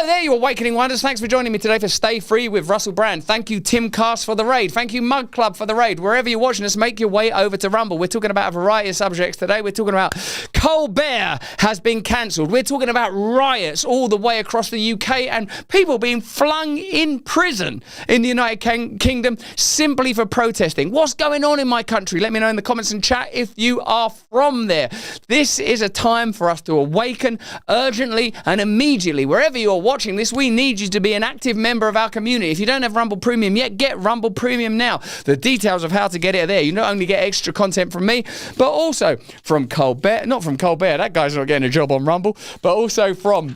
Hello there, you Awakening Wonders. Thanks for joining me today for Stay Free with Russell Brand. Thank you, Tim Cast, for the raid. Thank you, Mug Club, for the raid. Wherever you're watching us, make your way over to Rumble. We're talking about a variety of subjects today. We're talking about Colbert has been cancelled. We're talking about riots all the way across the UK and people being flung in prison in the United Kingdom simply for protesting. What's going on in my country? Let me know in the comments and chat if you are from there. This is a time for us to awaken urgently and immediately. Wherever you're watching this, we need you to be an active member of our community. If you don't have Rumble Premium yet, get Rumble Premium now. The details of how to get it are there. You not only get extra content from me, but also from Colbert. Not from Colbert, that guy's not getting a job on Rumble, but also from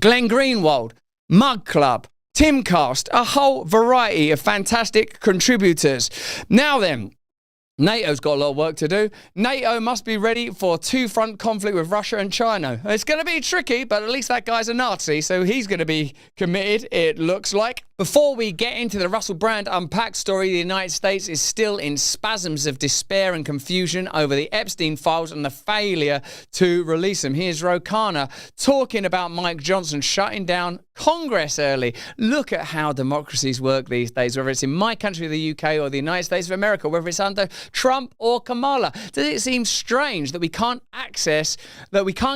Glenn Greenwald, Mug Club, Timcast, a whole variety of fantastic contributors. Now then, NATO's got a lot of work to do. NATO must be ready for two-front conflict with Russia and China. It's going to be tricky, but at least that guy's a Nazi, so he's going to be committed, it looks like. Before we get into the Russell Brand Unpacked story, the United States is still in spasms of despair and confusion over the Epstein files and the failure to release them. Here's Ro Khanna talking about Mike Johnson shutting down Congress early. Look at how democracies work these days, whether it's in my country, the UK, or the United States of America, whether it's under Trump or Kamala. Does it seem strange that we can't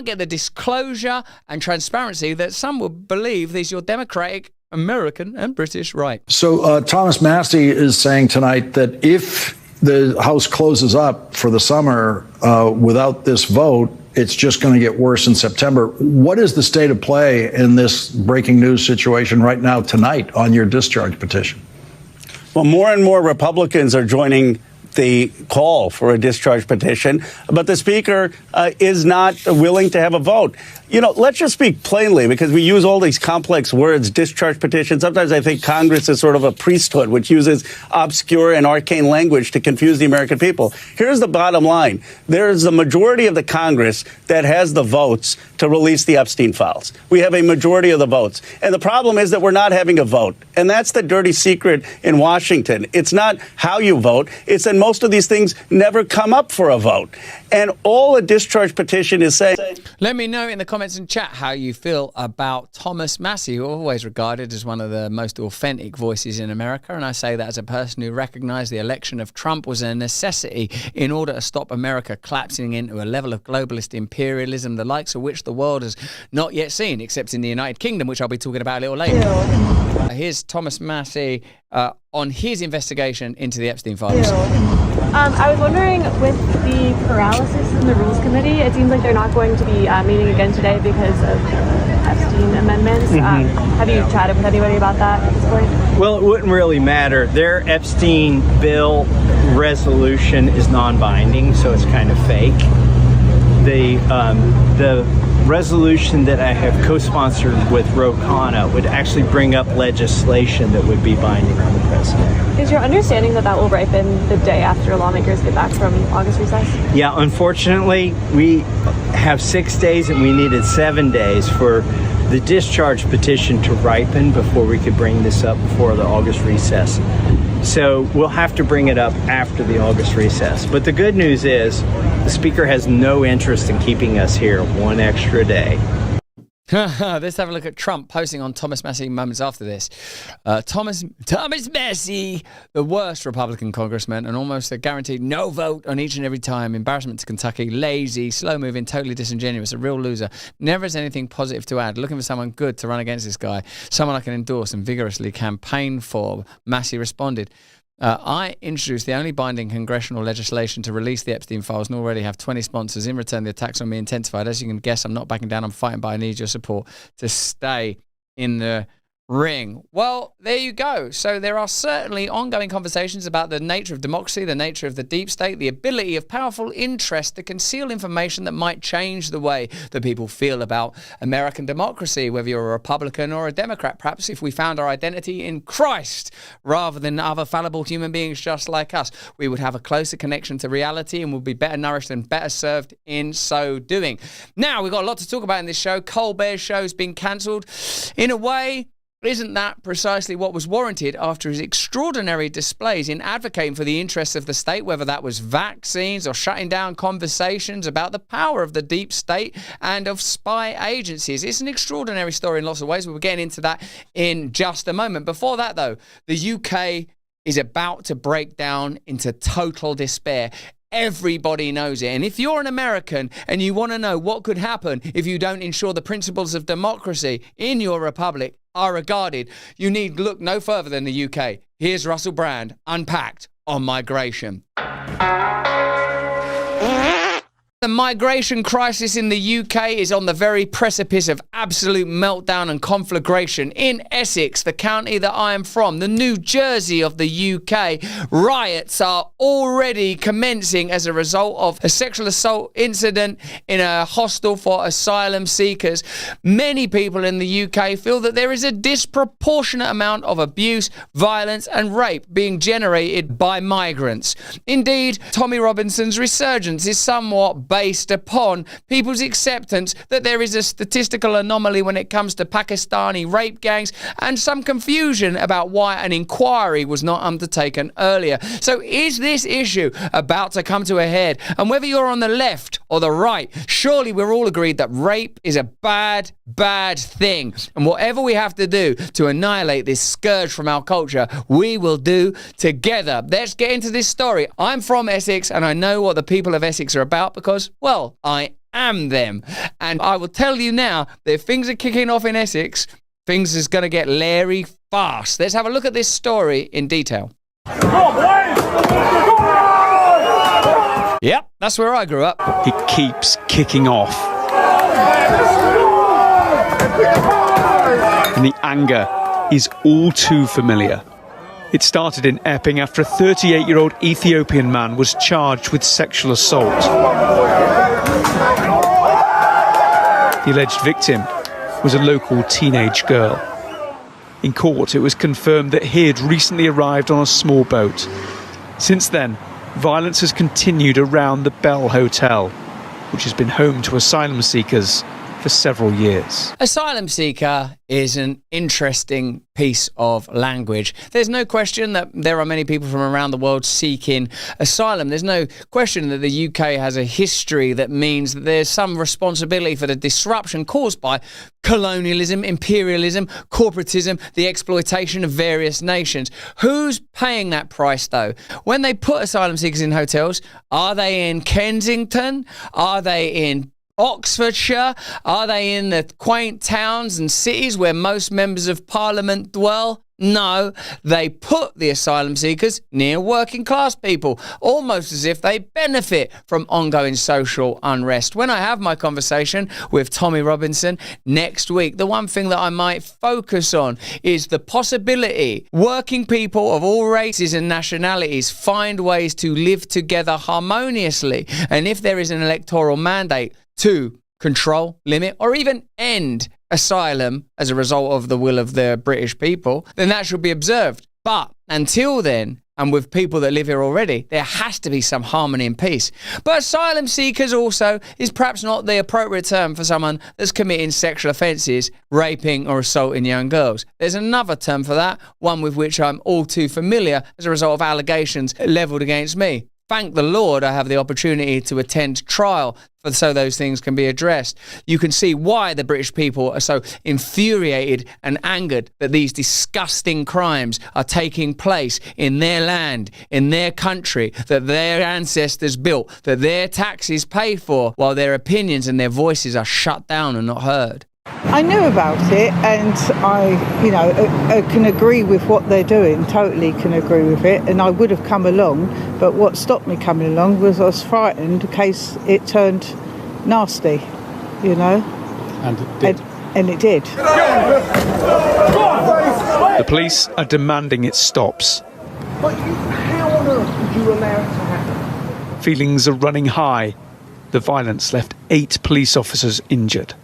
get the disclosure and transparency that some would believe is your democratic American and British right? So Thomas Massie is saying tonight that if the House closes up for the summer without this vote, it's just going to get worse in September. What is the state of play in this breaking news situation right now tonight on your discharge petition? Well, more and more Republicans are joining the call for a discharge petition, but the Speaker is not willing to have a vote. You know, let's just speak plainly, because we use all these complex words, discharge petition. Sometimes I think Congress is sort of a priesthood, which uses obscure and arcane language to confuse the American people. Here's the bottom line. There's a majority of the Congress that has the votes to release the Epstein files. We have a majority of the votes. And the problem is that we're not having a vote. And that's the dirty secret in Washington. It's not how you vote. It's that most of these things never come up for a vote. And all a discharge petition is saying... Let me know in the comments and chat how you feel about Thomas Massie, who always regarded as one of the most authentic voices in America. And I say that as a person who recognized the election of Trump was a necessity in order to stop America collapsing into a level of globalist imperialism, the likes of which the world has not yet seen, except in the United Kingdom, which I'll be talking about a little later. Here's Thomas Massie on his investigation into the Epstein files. I was wondering, with the paralysis in the Rules Committee, it seems like they're not going to be meeting again today because of Epstein amendments. Have you chatted with anybody about that at this point? Well, it wouldn't really matter. Their Epstein bill resolution is non-binding, so it's kind of fake. The resolution that I have co-sponsored with Ro Khanna would actually bring up legislation that would be binding on the president. Is your understanding that that will ripen the day after lawmakers get back from August recess? Yeah, unfortunately, we have 6 days and we needed 7 days for the discharge petition to ripen before we could bring this up before the August recess. So we'll have to bring it up after the August recess. But the good news is the Speaker has no interest in keeping us here one extra day. Let's have a look at Trump posting on Thomas Massie moments after this. Thomas Massie, the worst Republican congressman, and almost a guaranteed no vote on each and every time. Embarrassment to Kentucky, lazy, slow-moving, totally disingenuous, a real loser. Never has anything positive to add. Looking for someone good to run against this guy, someone I can endorse and vigorously campaign for. Massie responded, I introduced the only binding congressional legislation to release the Epstein files and already have 20 sponsors. In return, the attacks on me intensified. As you can guess, I'm not backing down. I'm fighting, but I need your support to stay in the ring. Well, there you go. So there are certainly ongoing conversations about the nature of democracy, the nature of the deep state, the ability of powerful interests to conceal information that might change the way that people feel about American democracy, whether you're a Republican or a Democrat. Perhaps if we found our identity in Christ rather than other fallible human beings just like us, we would have a closer connection to reality and would be better nourished and better served in so doing. Now, we've got a lot to talk about in this show. Colbert's show's been cancelled. In a way, Isn't that precisely what was warranted after his extraordinary displays in advocating for the interests of the state, whether that was vaccines or shutting down conversations about the power of the deep state and of spy agencies? It's an extraordinary story in lots of ways. We'll get into that in just a moment. Before that, though, the UK is about to break down into total despair. Everybody knows it. And if you're an American and you want to know what could happen if you don't ensure the principles of democracy in your republic are regarded, you need look no further than the UK. Here's Russell Brand, Unpacked on Migration. The migration crisis in the UK is on the very precipice of absolute meltdown and conflagration. In Essex, the county that I am from, the New Jersey of the UK, riots are already commencing as a result of a sexual assault incident in a hostel for asylum seekers. Many people in the UK feel that there is a disproportionate amount of abuse, violence and rape being generated by migrants. Indeed, Tommy Robinson's resurgence is somewhat based upon people's acceptance that there is a statistical anomaly when it comes to Pakistani rape gangs and some confusion about why an inquiry was not undertaken earlier. So is this issue about to come to a head? And whether you're on the left or the right, surely we're all agreed that rape is a bad, bad thing. And whatever we have to do to annihilate this scourge from our culture, we will do together. Let's get into this story. I'm from Essex and I know what the people of Essex are about because, well, I am them. And I will tell you now that if things are kicking off in Essex, things is going to get leery fast. Let's have a look at this story in detail. Yep, that's where I grew up. It keeps kicking off. And the anger is all too familiar. It started in Epping after a 38-year-old Ethiopian man was charged with sexual assault. The alleged victim was a local teenage girl. In court, it was confirmed that he had recently arrived on a small boat. Since then, violence has continued around the Bell Hotel, which has been home to asylum seekers for several years. Asylum seeker is an interesting piece of language. There's no question that there are many people from around the world seeking asylum. There's no question that the UK has a history that means that there's some responsibility for the disruption caused by colonialism, imperialism, corporatism, the exploitation of various nations. Who's paying that price, though? When they put asylum seekers in hotels, are they in Kensington? Are they in Oxfordshire? Are they in the quaint towns and cities where most members of Parliament dwell? No, they put the asylum seekers near working class people, almost as if they benefit from ongoing social unrest. When I have my conversation with Tommy Robinson next week, the one thing that I might focus on is the possibility working people of all races and nationalities find ways to live together harmoniously. And if there is an electoral mandate to control, limit, or even end asylum as a result of the will of the British people, then that should be observed. But until then, and with people that live here already, there has to be some harmony and peace. But asylum seekers also is perhaps not the appropriate term for someone that's committing sexual offences, raping or assaulting young girls. There's another term for that, one with which I'm all too familiar as a result of allegations levelled against me. Thank the Lord I have the opportunity to attend trial so those things can be addressed. You can see why the British people are so infuriated and angered that these disgusting crimes are taking place in their land, in their country, that their ancestors built, that their taxes pay for, while their opinions and their voices are shut down and not heard. I knew about it and I can agree with what they're doing, totally can agree with it, and I would have come along, but what stopped me coming along was I was frightened in case it turned nasty, And it did. And it did. The police are demanding it stops. But how on earth did you allow it to happen? Feelings are running high. The violence left 8 police officers injured.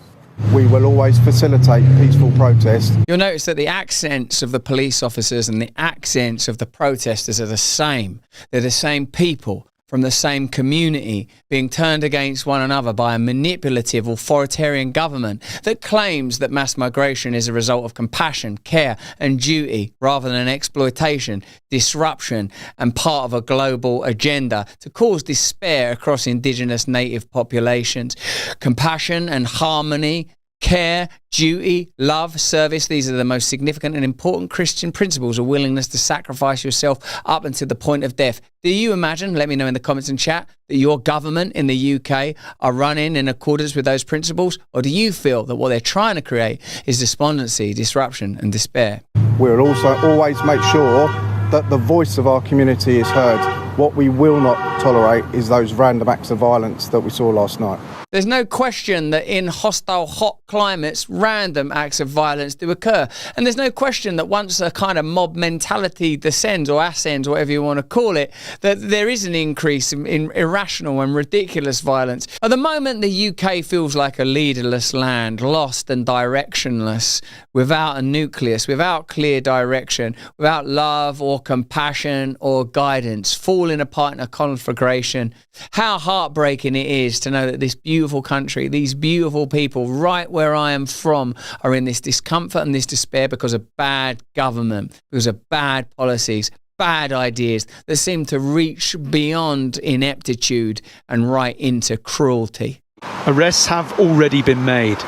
We will always facilitate peaceful protest. You'll notice that the accents of the police officers and the accents of the protesters are the same. They're the same people from the same community being turned against one another by a manipulative authoritarian government that claims that mass migration is a result of compassion, care and duty rather than exploitation, disruption and part of a global agenda to cause despair across indigenous native populations. Compassion and harmony, care, duty, love, service, these are the most significant and important Christian principles, a willingness to sacrifice yourself up until the point of death. Do you imagine, let me know in the comments and chat, that your government in the UK are running in accordance with those principles? Or do you feel that what they're trying to create is despondency, disruption and despair? We'll also always make sure that the voice of our community is heard. What we will not tolerate is those random acts of violence that we saw last night. There's no question that in hostile, hot climates, random acts of violence do occur. And there's no question that once a kind of mob mentality descends or ascends, whatever you want to call it, that there is an increase in irrational and ridiculous violence. At the moment, the UK feels like a leaderless land, lost and directionless, without a nucleus, without clear direction, without love or compassion or guidance, falling apart in a conflagration. How heartbreaking it is to know that this beautiful country, these beautiful people right where I am from are in this discomfort and this despair because of bad government, because of bad policies, bad ideas that seem to reach beyond ineptitude and right into cruelty. Arrests have already been made.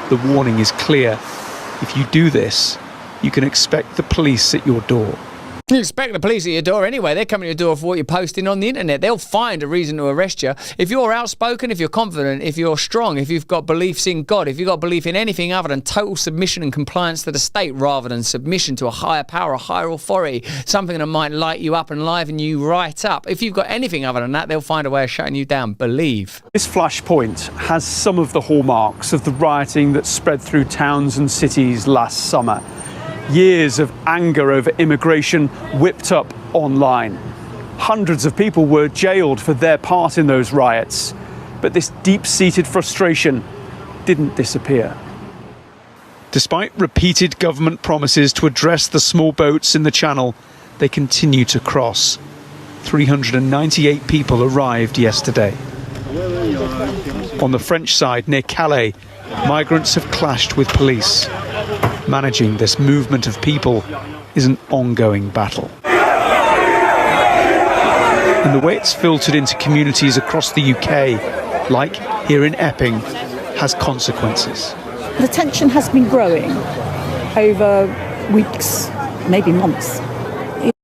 The warning is clear. If you do this, you can expect the police at your door. You expect the police at your door anyway. They're coming to your door for what you're posting on the internet. They'll find a reason to arrest you. If you're outspoken, if you're confident, if you're strong, if you've got beliefs in God, if you've got belief in anything other than total submission and compliance to the state rather than submission to a higher power, a higher authority, something that might light you up and liven you right up. If you've got anything other than that, they'll find a way of shutting you down. Believe. This flashpoint has some of the hallmarks of the rioting that spread through towns and cities last summer. Years of anger over immigration whipped up online. Hundreds of people were jailed for their part in those riots. But this deep-seated frustration didn't disappear. Despite repeated government promises to address the small boats in the Channel, they continue to cross. 398 people arrived yesterday. On the French side, near Calais, migrants have clashed with police. Managing this movement of people is an ongoing battle. And the way it's filtered into communities across the UK, like here in Epping, has consequences. The tension has been growing over weeks, maybe months.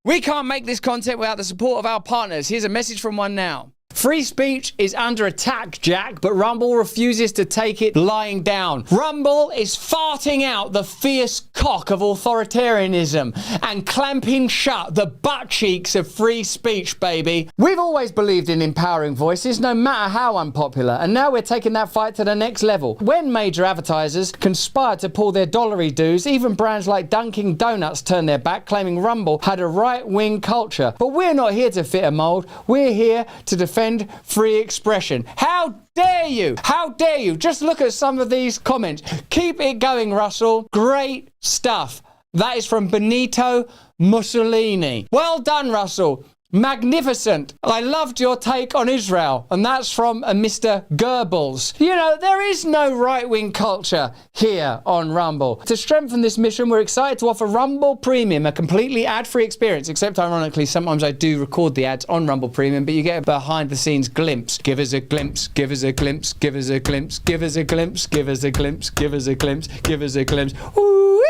We can't make this content without the support of our partners. Here's a message from one now. Free speech is under attack, Jack, but Rumble refuses to take it lying down. Rumble is farting out the fierce cock of authoritarianism and clamping shut the butt cheeks of free speech, baby. We've always believed in empowering voices, no matter how unpopular, and now we're taking that fight to the next level. When major advertisers conspired to pull their dollary dues, even brands like Dunkin' Donuts turned their back, claiming Rumble had a right-wing culture. But we're not here to fit a mould. We're here to defend free expression. How dare you? How dare you? Just look at some of these comments. Keep it going, Russell. Great stuff. That is from Benito Mussolini. Well done, Russell. Magnificent. I loved your take on Israel. And that's from Mr. Goebbels. You know, there is no right-wing culture here on Rumble. To strengthen this mission, we're excited to offer Rumble Premium, a completely ad-free experience, except ironically, sometimes I do record the ads on Rumble Premium, but you get a behind-the-scenes glimpse. Give us a glimpse, give us a glimpse, give us a glimpse, give us a glimpse, give us a glimpse, give us a glimpse, give us a glimpse. Ooh-wee!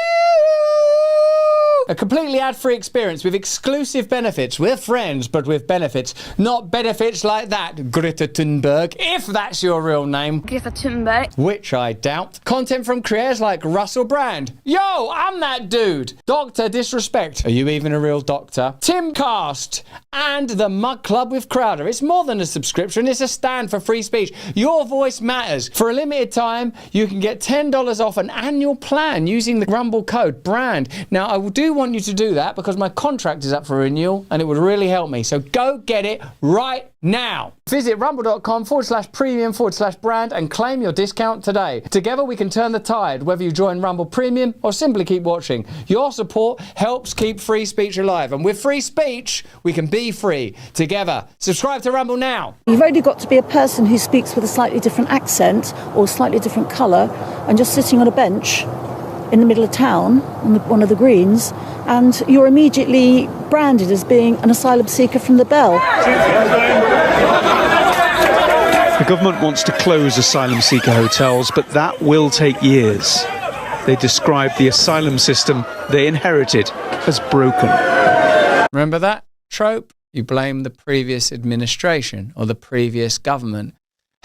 A completely ad-free experience with exclusive benefits. We're friends, but with benefits. Not benefits like that, Greta Thunberg, if that's your real name. Greta Thunberg. Which I doubt. Content from creators like Russell Brand. Yo, I'm that dude. Dr. Disrespect. Are you even a real doctor? Tim Cast. And the Mug Club with Crowder. It's more than a subscription. It's a stand for free speech. Your voice matters. For a limited time, you can get $10 off an annual plan using the Rumble code BRAND. Now, I do do want you to do that because my contract is up for renewal and it would really help me. So go get it right now. Visit rumble.com/premium/brand and claim your discount today. Together we can turn the tide, whether you join Rumble Premium or simply keep watching. Your support helps keep free speech alive. And with free speech, we can be free together. Subscribe to Rumble now. You've only got to be a person who speaks with a slightly different accent or slightly different colour and just sitting on a bench in the middle of town on one of the greens, and you're immediately branded as being an asylum seeker from the Bell. The government wants to close asylum seeker hotels, but that will take years. They describe the asylum system they inherited as broken. Remember that trope? You blame the previous administration or the previous government.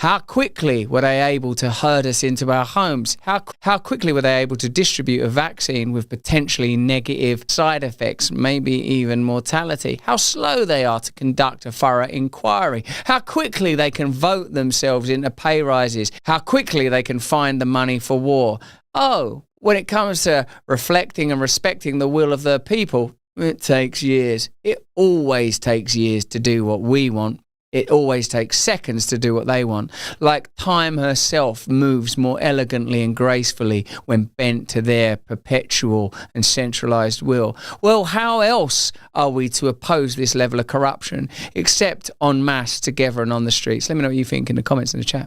How quickly were they able to herd us into our homes? How quickly were they able to distribute a vaccine with potentially negative side effects, maybe even mortality? How slow they are to conduct a thorough inquiry? How quickly they can vote themselves into pay rises? How quickly they can find the money for war? Oh, when it comes to reflecting and respecting the will of the people, it takes years. It always takes years to do what we want. It always takes seconds to do what they want. Like time herself moves more elegantly and gracefully when bent to their perpetual and centralised will. Well, how else are we to oppose this level of corruption except en masse together and on the streets? Let me know what you think in the comments in the chat.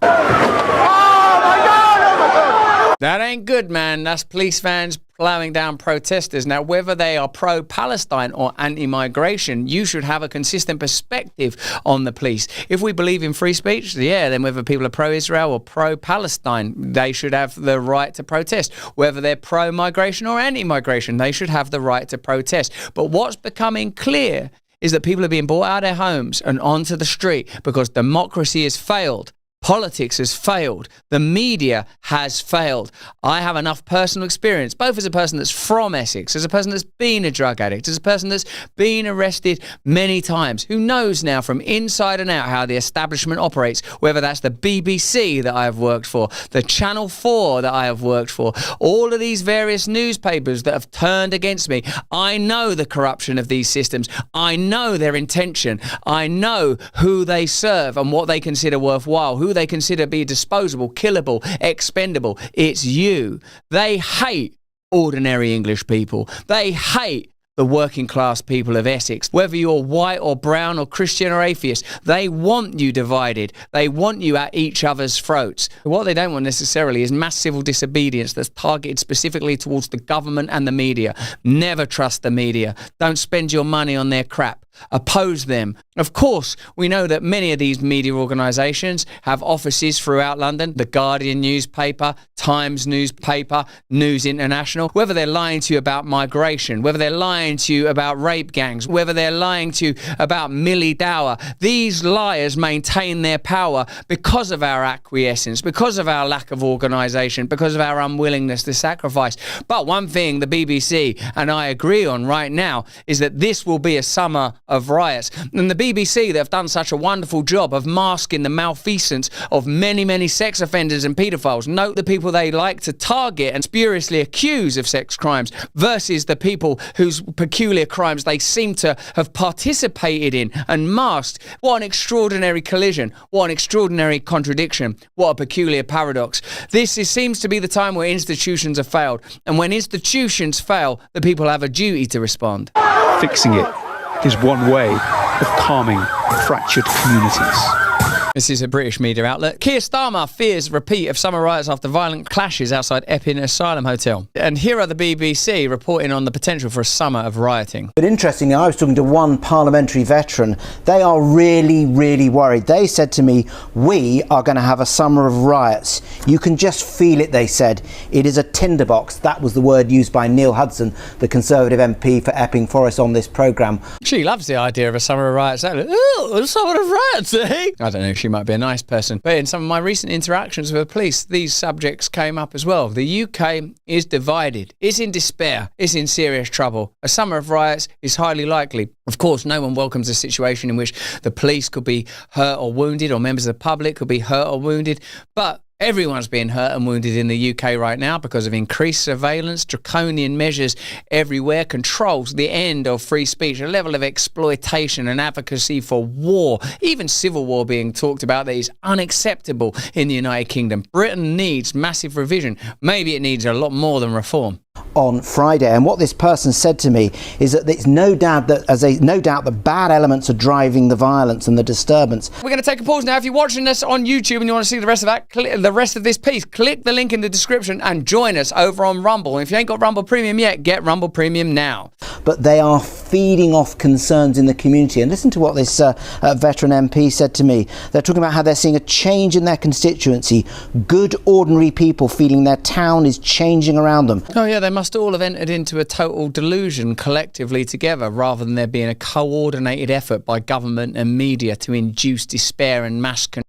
That ain't good, man. That's police vans plowing down protesters. Now, whether they are pro-Palestine or anti-migration, you should have a consistent perspective on the police. If we believe in free speech, then whether people are pro-Israel or pro-Palestine, they should have the right to protest. Whether they're pro-migration or anti-migration, they should have the right to protest. But what's becoming clear is that people are being brought out of their homes and onto the street because democracy has failed. Politics has failed. The media has failed. I have enough personal experience, both as a person that's from Essex, as a person that's been a drug addict, as a person that's been arrested many times, who knows now from inside and out how the establishment operates, whether that's the BBC that I have worked for, the Channel 4 that I have worked for, all of these various newspapers that have turned against me. I know the corruption of these systems. I know their intention. I know who they serve and what they consider worthwhile, who they consider be disposable, killable, expendable. It's you. They hate ordinary English people. They hate the working class people of Essex. Whether you're white or brown or Christian or atheist, they want you divided. They want you at each other's throats. What they don't want necessarily is mass civil disobedience that's targeted specifically towards the government and the media. Never trust the media. Don't spend your money on their crap. Oppose them. Of course, we know that many of these media organisations have offices throughout London. The Guardian newspaper, Times newspaper, News International. Whether they're lying to you about migration, whether they're lying to you about rape gangs, whether they're lying to you about Millie Dowler, these liars maintain their power because of our acquiescence, because of our lack of organisation, because of our unwillingness to sacrifice. But one thing the BBC and I agree on right now is that this will be a summer of riots. And the BBC, that have done such a wonderful job of masking the malfeasance of many, many sex offenders and paedophiles. Note the people they like to target and spuriously accuse of sex crimes versus the people whose peculiar crimes they seem to have participated in and masked. What an extraordinary collision. What an extraordinary contradiction. What a peculiar paradox. Seems to be the time where institutions have failed. And when institutions fail, the people have a duty to respond. Fixing it is one way of calming fractured communities. This is a British media outlet. Keir Starmer fears repeat of summer riots after violent clashes outside Epping Asylum Hotel. And here are the BBC reporting on the potential for a summer of rioting. But interestingly, I was talking to one parliamentary veteran. They are really, really worried. They said to me, we are going to have a summer of riots. You can just feel it, they said. It is a tinderbox. That was the word used by Neil Hudson, the Conservative MP for Epping Forest, on this programme. She loves the idea of a summer of riots. Oh, a summer of riots, eh? I don't know, she might be a nice person. But in some of my recent interactions with the police, these subjects came up as well. The UK is divided. It's in despair. It's in serious trouble. A summer of riots is highly likely. Of course, no one welcomes a situation in which the police could be hurt or wounded, or members of the public could be hurt or wounded. But Everyone's being hurt and wounded in the UK right now because of increased surveillance, draconian measures everywhere, controls, the end of free speech, a level of exploitation and advocacy for war, even civil war being talked about that is unacceptable in the United Kingdom. Britain needs massive revision. Maybe it needs a lot more than reform. On Friday, and what this person said to me is that there's no doubt that the bad elements are driving the violence and the disturbance. We're going to take a pause now. If you're watching us on YouTube and you want to see the rest of that, the rest of this piece, click the link in the description and join us over on Rumble. And if you ain't got Rumble Premium yet, get Rumble Premium now. But they are feeding off concerns in the community. And listen to what this veteran MP said to me. They're talking about how they're seeing a change in their constituency. Good, ordinary people feeling their town is changing around them. Oh yeah, they must all have entered into a total delusion collectively together, rather than there being a coordinated effort by government and media to induce despair and mass control.